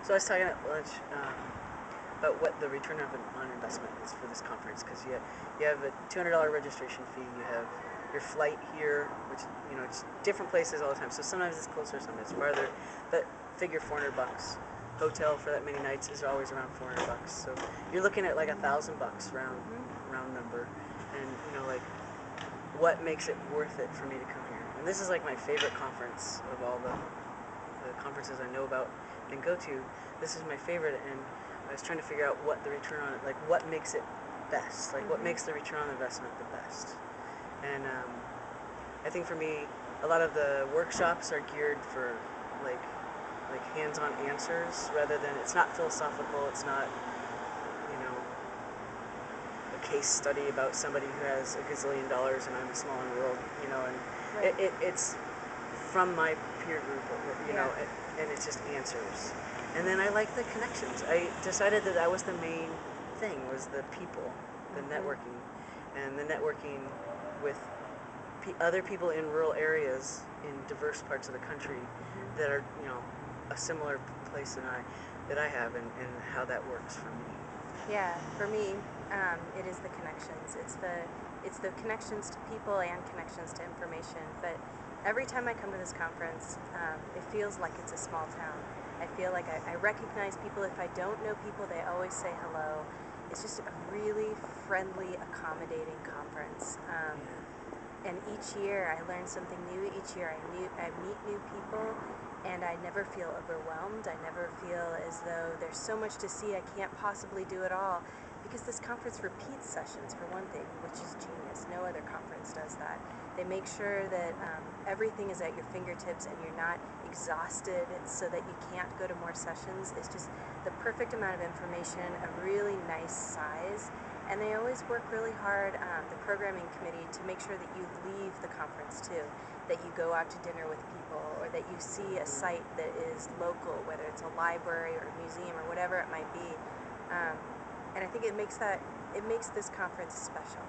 So I was talking at lunch about what the return on investment is for this conference, because you have a $200 registration fee. You have your flight here, which it's different places all the time. So sometimes it's closer, sometimes it's farther. But figure $400. Hotel for that many nights is always around $400. So you're looking at like $1,000 round number, and like what makes it worth it for me to come here. And this is like my favorite conference of all the conferences I know about and go to. This is my favorite, and I was trying to figure out what the return on it, like what makes it best, like what makes the return on investment the best. And I think for me, a lot of the workshops are geared for like hands-on answers, rather than, it's not philosophical, it's not a case study about somebody who has a gazillion dollars and I'm small in the world, and Right. it's from my peer group, and it's just answers. And then I like the connections. I decided that was the main thing, was the people, the networking, and the networking with other people in rural areas in diverse parts of the country that are, a similar place that I have, and how that works for me. Yeah, for me, it is the connections. It's the connections to people and connections to information. But every time I come to this conference, it feels like it's a small town. I feel like I recognize people. If I don't know people, they always say hello. It's just a really friendly, accommodating conference. And each year I learn something new. Each year I meet new people, and I never feel overwhelmed. I never feel as though there's so much to see I can't possibly do it all, because this conference repeats sessions, for one thing, which is genius. No other conference does that. They make sure that everything is at your fingertips and you're not exhausted so that you can't go to more sessions. It's just the perfect amount of information, a really nice size. And they always work really hard, the programming committee, to make sure that you leave the conference too, that you go out to dinner with people, or that you see a site that is local, whether it's a library or a museum or whatever it might be. And I think it makes this conference special.